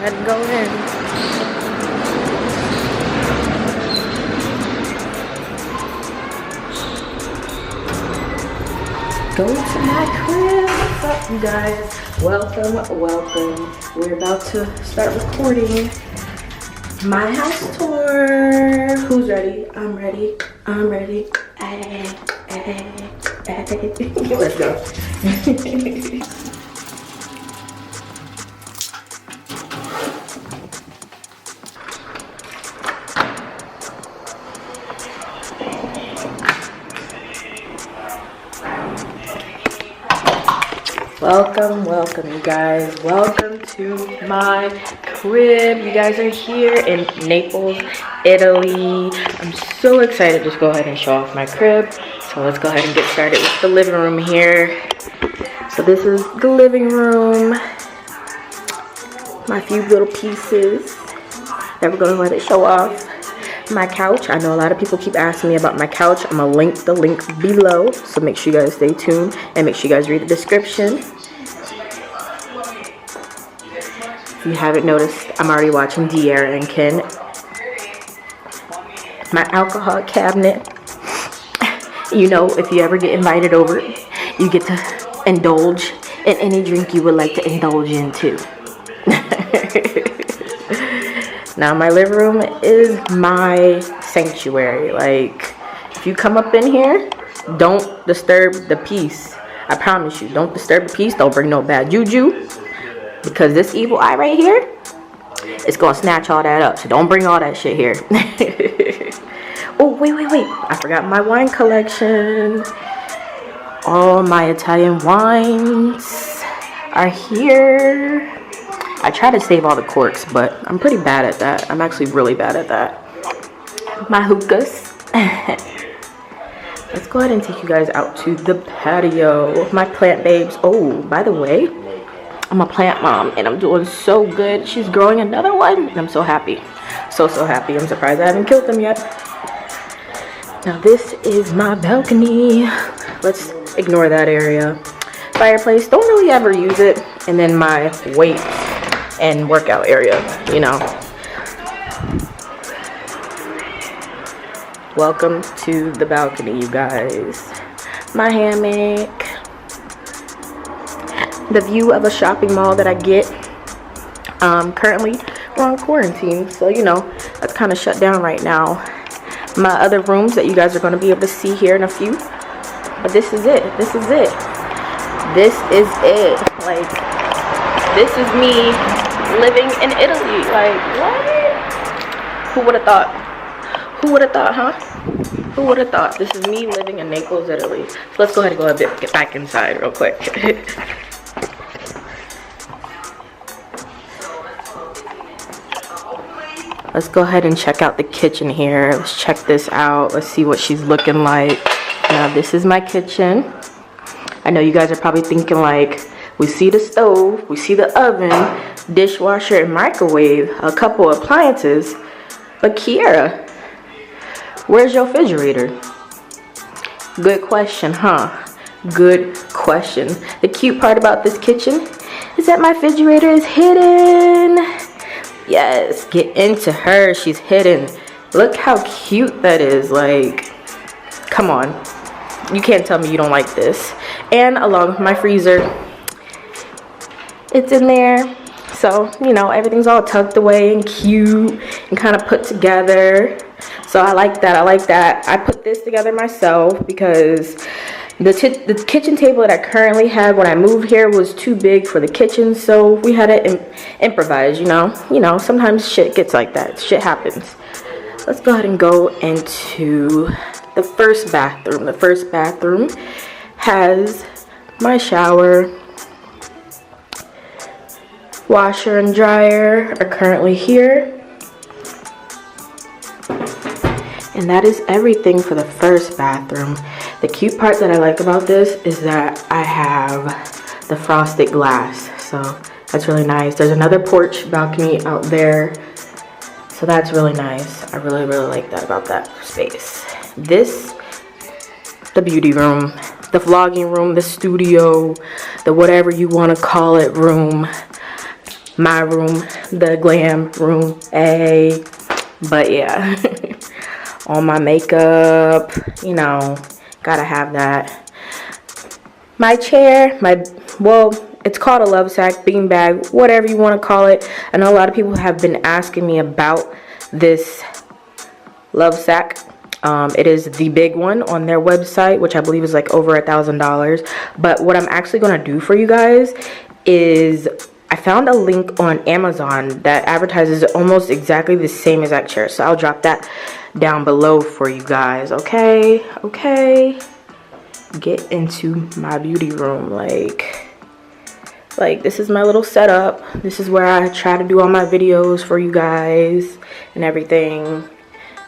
ahead and go in. Go to my crib. What's up, you guys? Welcome, welcome. We're about to start recording my house tour. Who's ready? I'm ready. I'm ready. Let's go. Welcome, welcome, you guys. Welcome to my crib. You guys are here in Naples, Italy. I'm so excited to just go ahead and show off my crib. So let's go ahead and get started with the living room here. So this is the living room. My few little pieces that we're gonna let it show off. My couch. I know a lot of people keep asking me about my couch. I'm gonna link the link below, so make sure you guys stay tuned and make sure you guys read the description. If you haven't noticed, I'm already watching Kiara and Ken. My alcohol cabinet. You know, if you ever get invited over, you get to indulge in any drink you would like to indulge in too. Now my living room is my sanctuary. Like, if you come up in here, don't disturb the peace. I promise you, don't disturb the peace. Don't bring no bad juju, because this evil eye right here is gonna snatch all that up. So don't bring all that shit here. Oh, wait. I forgot my wine collection. All my Italian wines are here. I try to save all the corks, but I'm pretty bad at that. I'm actually really bad at that. My hookahs. Let's go ahead and take you guys out to the patio. My plant babes. Oh, by the way, I'm a plant mom and I'm doing so good. She's growing another one and I'm so happy. So happy. I'm surprised I haven't killed them yet. Now this is my balcony. Let's ignore that area. Fireplace, don't really ever use it. And then my weight and workout area, you know. Welcome to the balcony, you guys. My hammock. The view of a shopping mall that I get. Currently, we're on quarantine, so you know, that's kind of shut down right now. My other rooms that you guys are going to be able to see here in a few. But this is it. This is it. This is it. Like, this is me living in Italy. Like, what? Who would have thought? Who would have thought, huh? Who would have thought? This is me living in Naples, Italy. So let's go ahead and go a bit, get back inside real quick. Let's go ahead and check out the kitchen here. Let's check this out. Let's see what she's looking like. Now, this is my kitchen. I know you guys are probably thinking, like, we see the stove, we see the oven, dishwasher, and microwave, a couple appliances. But Kiara, where's your refrigerator? Good question, huh? Good question. The cute part about this kitchen is that my refrigerator is hidden. Yes, get into her. She's hidden. Look how cute that is. Like, come on. You can't tell me you don't like this. And along with my freezer, it's in there. So, you know, everything's all tucked away and cute and kind of put together. So I like that. I like that. I put this together myself because the kitchen table that I currently have when I moved here was too big for the kitchen. So we had to improvise, you know. You know, sometimes shit gets like that. Shit happens. Let's go ahead and go into the first bathroom. The first bathroom has my shower. Washer and dryer are currently here. And that is everything for the first bathroom. The cute part that I like about this is that I have the frosted glass. So that's really nice. There's another porch balcony out there. So that's really nice. I really like that about that space. This, the beauty room, the vlogging room, the studio, the whatever you want to call it room. my room, the glam room. Hey, but yeah. All my makeup, you know, gotta have that. My chair, well, it's called a Love Sac, beanbag, whatever you want to call it. I know a lot of people have been asking me about this Love Sac. It is the big one on their website, which I believe is like over $1,000. But what I'm actually going to do for you guys is I found a link on Amazon that advertises almost exactly the same exact chair. So I'll drop that down below for you guys. Okay. Get into my beauty room. Like this is my little setup. This is where I try to do all my videos for you guys and everything.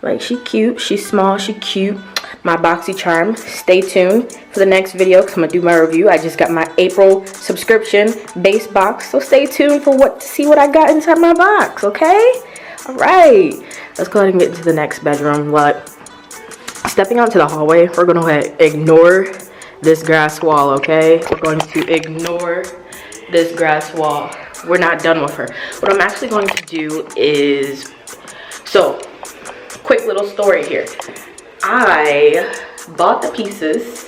Like, she cute, she's small, she cute. My boxy charm. Stay tuned for the next video because I'm gonna do my review. I just got my April subscription base box, so stay tuned for to see what I got inside my box. Okay, all right, let's go ahead and get into the next bedroom. But stepping out to the hallway, we're gonna go ahead and ignore this grass wall. Okay, we're going to ignore this grass wall. We're not done with her. What I'm actually going to do is, so quick little story here. I bought the pieces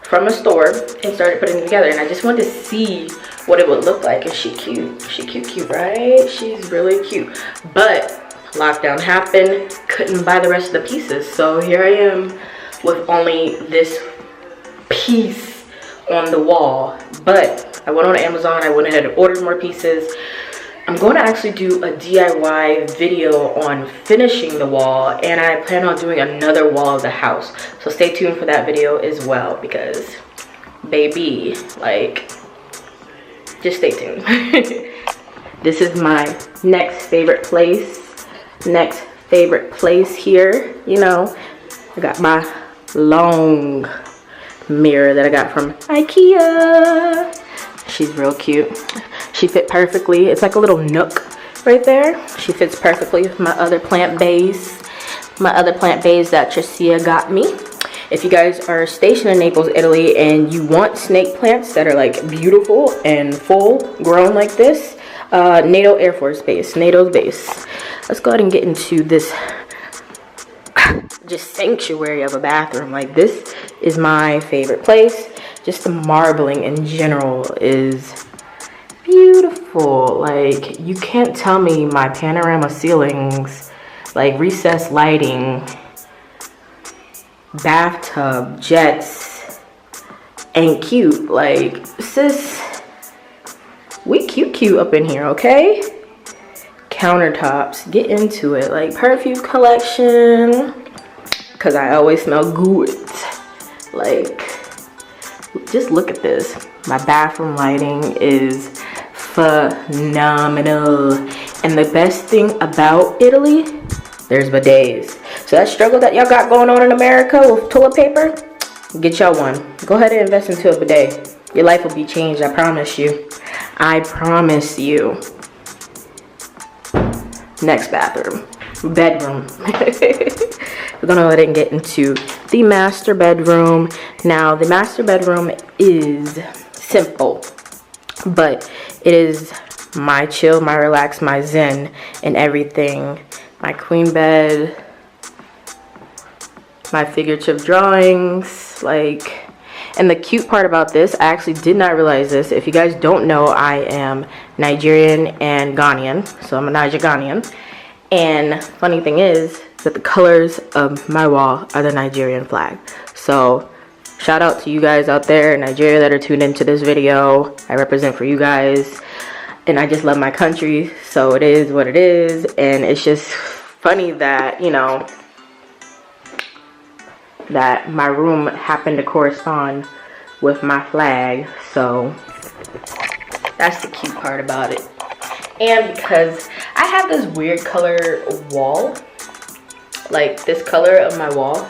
from a store and started putting them together, and I just wanted to see what it would look like. Is she cute? She cute, right? She's really cute. But lockdown happened, couldn't buy the rest of the pieces, so here I am with only this piece on the wall. But I went on Amazon, I went ahead and ordered more pieces. I'm going to actually do a DIY video on finishing the wall, and I plan on doing another wall of the house. So stay tuned for that video as well, because baby, like, just stay tuned. This is my next favorite place. Next favorite place here, you know. I got my long mirror that I got from IKEA. She's real cute. She fit perfectly. It's like a little nook right there. She fits perfectly with my other plant vase. My other plant vase that Tricia got me. If you guys are stationed in Naples, Italy, and you want snake plants that are like beautiful and full grown like this, NATO Air Force Base, NATO's base. Let's go ahead and get into this just sanctuary of a bathroom. Like, this is my favorite place. Just the marbling in general is beautiful. Like, you can't tell me my panorama ceilings, like recessed lighting, bathtub, jets ain't cute. Like, sis, we cute up in here, okay? Countertops, get into it. Like, perfume collection, because I always smell good. Like, just look at this. My bathroom lighting is phenomenal. And the best thing about Italy, there's bidets. So that struggle that y'all got going on in America with toilet paper, get y'all one. Go ahead and invest into a bidet. Your life will be changed, I promise you. I promise you. Next bathroom. Bedroom. We're gonna go ahead and get into the master bedroom. Now, the master bedroom is simple, but it is my chill, my relax, my zen, and everything. My queen bed, my figurative drawings, like. And the cute part about this, I actually did not realize this. If you guys don't know, I am Nigerian and Ghanaian, so I'm a Ghanaian. And funny thing is that the colors of my wall are the Nigerian flag. So shout out to you guys out there in Nigeria that are tuned into this video. I represent for you guys, and I just love my country, so it is what it is. And it's just funny that, you know, that my room happened to correspond with my flag. So that's the cute part about it. And because I have this weird color wall, like this color of my wall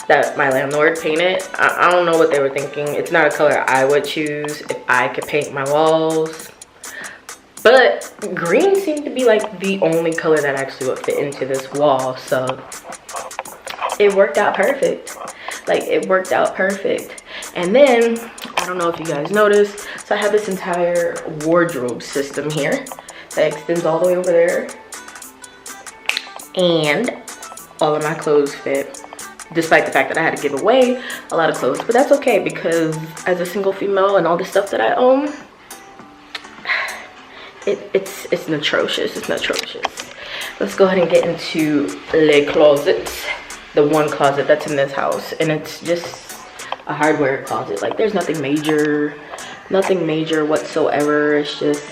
that my landlord painted, I don't know what they were thinking. It's not a color I would choose if I could paint my walls, but green seemed to be like the only color that actually would fit into this wall. So it worked out perfect. Like, it worked out perfect. And then, I don't know if you guys noticed, So I have this entire wardrobe system here that extends all the way over there. And all of my clothes fit, despite the fact that I had to give away a lot of clothes. But that's okay, because as a single female and all the stuff that I own, it's atrocious. It's atrocious. Let's go ahead and get into le closet, the one closet that's in this house, and it's just a hardware closet. Like, there's nothing major whatsoever. It's just,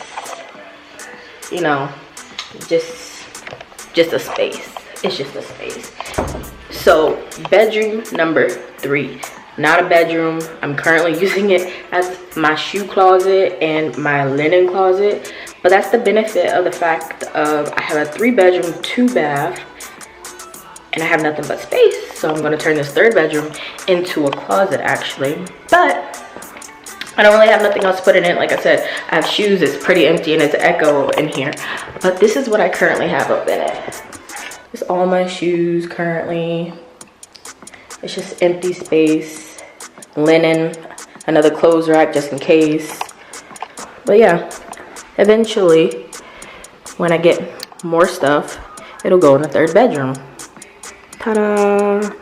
you know, just a space. It's just a space. So bedroom number 3, not a bedroom. I'm currently using it as my shoe closet and my linen closet, but that's the benefit of the fact of I have a 3-bedroom 2-bath, and I have nothing but space. So I'm going to turn this 3rd bedroom into a closet, actually. But I don't really have nothing else to put in it. Like I said, I have shoes. It's pretty empty and it's echo in here. But this is what I currently have up in it. It's all my shoes currently. It's just empty space. Linen. Another clothes rack just in case. But yeah, eventually, when I get more stuff, it'll go in the 3rd bedroom. Ta-da!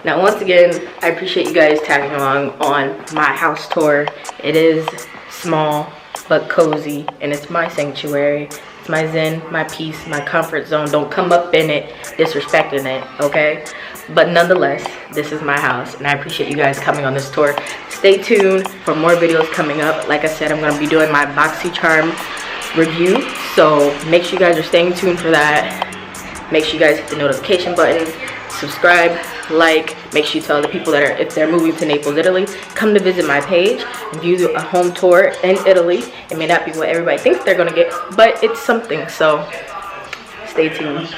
Now, once again, I appreciate you guys tagging along on my house tour. It is small but cozy, and it's my sanctuary. It's my zen, my peace, my comfort zone. Don't come up in it disrespecting it, okay? But nonetheless, this is my house, and I appreciate you guys coming on this tour. Stay tuned for more videos coming up. Like I said, I'm going to be doing my BoxyCharm review, so make sure you guys are staying tuned for that. Make sure you guys hit the notification button, subscribe, like, make sure you tell the people that are, if they're moving to Naples, Italy, come to visit my page and view a home tour in Italy. It may not be what everybody thinks they're gonna get, but it's something, so stay tuned.